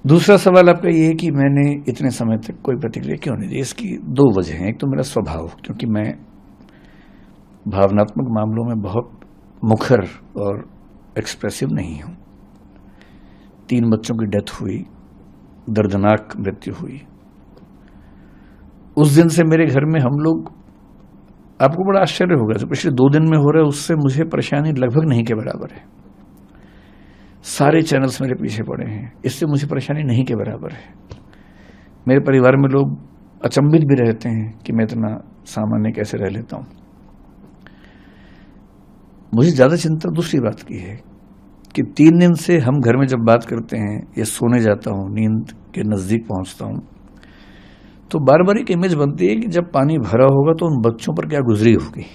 दूसरा सवाल आपका ये है कि मैंने इतने समय तक कोई प्रतिक्रिया क्यों नहीं दी। इसकी दो वजह हैं। एक तो मेरा स्वभाव, क्योंकि मैं भावनात्मक मामलों में बहुत मुखर और एक्सप्रेसिव नहीं हूं। 3 बच्चों की डेथ हुई, दर्दनाक मृत्यु हुई। उस दिन से मेरे घर में हम लोग, आपको बड़ा आश्चर्य होगा, जो पिछले 2 दिन में हो रहा है उससे मुझे परेशानी लगभग नहीं के बराबर है। सारे चैनल्स मेरे पीछे पड़े हैं, इससे मुझे परेशानी नहीं के बराबर है। मेरे परिवार में लोग अचंभित भी रहते हैं कि मैं इतना सामान्य कैसे रह लेता हूं। मुझे ज्यादा चिंता दूसरी बात की है कि 3 दिन से हम घर में जब बात करते हैं या सोने जाता हूं, नींद के नजदीक पहुंचता हूं, तो बार बार एक इमेज बनती है कि जब पानी भरा होगा तो उन बच्चों पर क्या गुजरी होगी।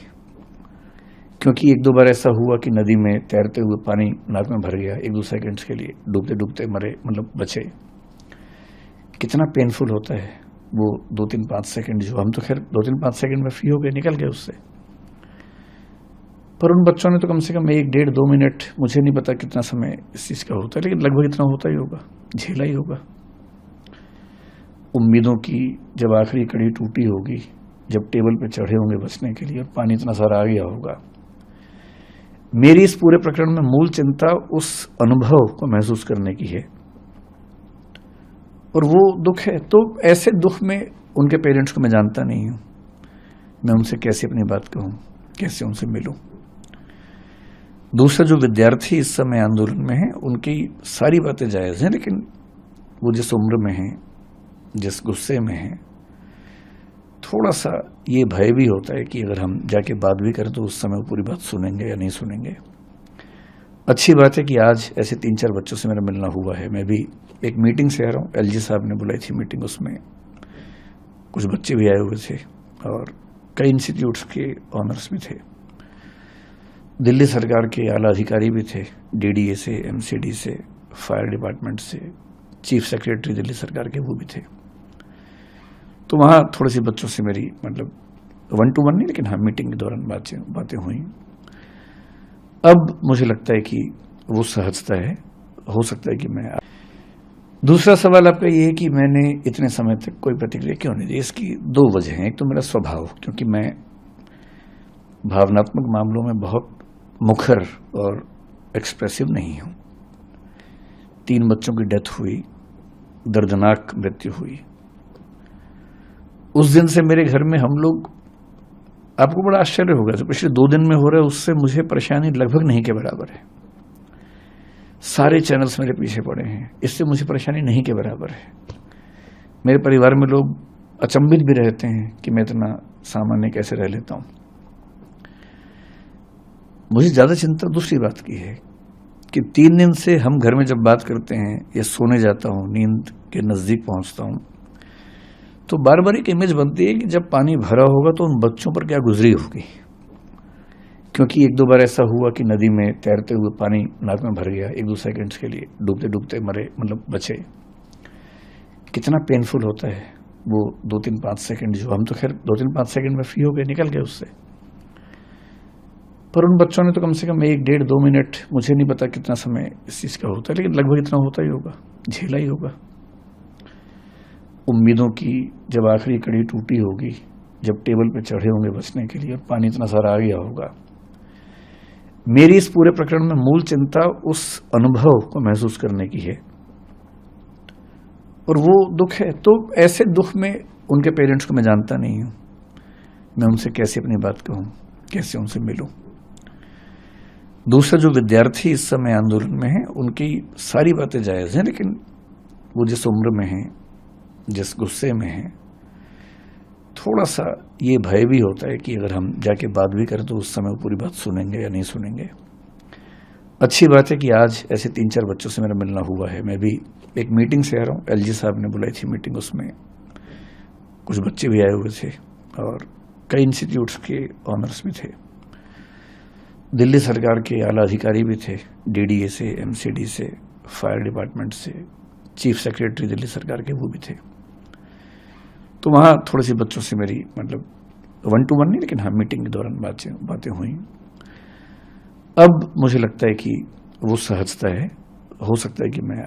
क्योंकि 1-2 बार ऐसा हुआ कि नदी में तैरते हुए पानी नाक में भर गया, 1-2 सेकंड्स के लिए डूबते डूबते मरे, मतलब बचे। कितना पेनफुल होता है वो 2-3-5 सेकंड, जो हम तो खैर 2-3-5 सेकंड में फ्री हो गए, निकल गए उससे। पर उन बच्चों ने तो कम से कम 1-1.5-2 मिनट, मुझे नहीं पता कितना समय इस चीज का होता है, लेकिन लगभग इतना होता ही होगा, झेला ही होगा। उम्मीदों की जब आखिरी कड़ी टूटी होगी, जब टेबल पे चढ़े होंगे बचने के लिए और पानी इतना सारा आ गया होगा। मेरी इस पूरे प्रकरण में मूल चिंता उस अनुभव को महसूस करने की है, और वो दुख है। तो ऐसे दुख में उनके पेरेंट्स को मैं जानता नहीं हूं, मैं उनसे कैसे अपनी बात कहूं, कैसे उनसे मिलूं। दूसरा, जो विद्यार्थी इस समय आंदोलन में हैं, उनकी सारी बातें जायज हैं, लेकिन वो जिस उम्र में हैं, जिस गुस्से में हैं, थोड़ा सा ये भय भी होता है कि अगर हम जाके बात भी करें तो उस समय वो पूरी बात सुनेंगे या नहीं सुनेंगे। अच्छी बात है कि आज ऐसे 3-4 बच्चों से मेरा मिलना हुआ है। मैं भी एक मीटिंग से आ रहा हूँ, एलजी साहब ने बुलाई थी मीटिंग, उसमें कुछ बच्चे भी आए हुए थे और कई इंस्टीट्यूट्स के ऑनर्स भी थे, दिल्ली सरकार के आला अधिकारी भी थे, डीडीए से, एमसीडी से, फायर डिपार्टमेंट से, चीफ सेक्रेटरी दिल्ली सरकार के वो भी थे। तो वहाँ थोड़ी सी बच्चों से मेरी, मतलब 1-to-1 नहीं, लेकिन हाँ मीटिंग के दौरान बातें हुई। अब मुझे लगता है कि वो सहजता है, हो सकता है कि मैं। दूसरा सवाल आपका ये है कि मैंने इतने समय तक कोई प्रतिक्रिया क्यों नहीं दी। इसकी 2 वजह हैं। एक तो मेरा स्वभाव, क्योंकि मैं भावनात्मक मामलों में बहुत मुखर और एक्सप्रेसिव नहीं हूं। 3 बच्चों की डेथ हुई, दर्दनाक मृत्यु हुई। उस दिन से मेरे घर में हम लोग, आपको बड़ा आश्चर्य होगा, जो पिछले 2 दिन में हो रहा है उससे मुझे परेशानी लगभग नहीं के बराबर है। सारे चैनल्स मेरे पीछे पड़े हैं, इससे मुझे परेशानी नहीं के बराबर है। मेरे परिवार में लोग अचंभित भी रहते हैं कि मैं इतना सामान्य कैसे रह लेता हूं। मुझे ज्यादा चिंता दूसरी बात की है कि 3 दिन से हम घर में जब बात करते हैं या सोने जाता हूं, नींद के नजदीक पहुंचता हूं, तो बार बार एक इमेज बनती है कि जब पानी भरा होगा तो उन बच्चों पर क्या गुजरी होगी। क्योंकि 1-2 बार ऐसा हुआ कि नदी में तैरते हुए पानी नाक में भर गया, 1-2 सेकंड्स के लिए डूबते डूबते मरे, मतलब बचे। कितना पेनफुल होता है वो 2-3-5 सेकंड, जो हम तो खैर 2-3-5 सेकंड में फ्री हो गए, निकल गए उससे। पर उन बच्चों ने तो कम से कम 1-1.5-2 मिनट, मुझे नहीं पता कितना समय इस चीज का होता है, लेकिन लगभग इतना होता ही होगा, झेला ही होगा। उम्मीदों की जब आखिरी कड़ी टूटी होगी, जब टेबल पे चढ़े होंगे बचने के लिए और पानी इतना सारा आ गया होगा। मेरी इस पूरे प्रकरण में मूल चिंता उस अनुभव को महसूस करने की है, और वो दुख है। तो ऐसे दुख में उनके पेरेंट्स को मैं जानता नहीं हूं, मैं उनसे कैसे अपनी बात कहूं, कैसे उनसे मिलूं। दूसरा, जो विद्यार्थी इस समय आंदोलन में हैं, उनकी सारी बातें जायज हैं, लेकिन वो जिस उम्र में हैं, जिस गुस्से में हैं, थोड़ा सा ये भय भी होता है कि अगर हम जाके बात भी करें तो उस समय वो पूरी बात सुनेंगे या नहीं सुनेंगे। अच्छी बात है कि आज ऐसे 3-4 बच्चों से मेरा मिलना हुआ है। मैं भी एक मीटिंग से आ रहा हूँ, एलजी साहब ने बुलाई थी मीटिंग, उसमें कुछ बच्चे भी आए हुए थे और कई इंस्टीट्यूट्स के ऑनर्स भी थे, दिल्ली सरकार के आला अधिकारी भी थे, डीडीए से, एमसीडी से, फायर डिपार्टमेंट से, चीफ सेक्रेटरी दिल्ली सरकार के वो भी थे। तो वहाँ थोड़ी सी बच्चों से मेरी, मतलब 1-to-1 नहीं, लेकिन हाँ मीटिंग के दौरान बातें हुई। अब मुझे लगता है कि वो सहजता है, हो सकता है कि मैं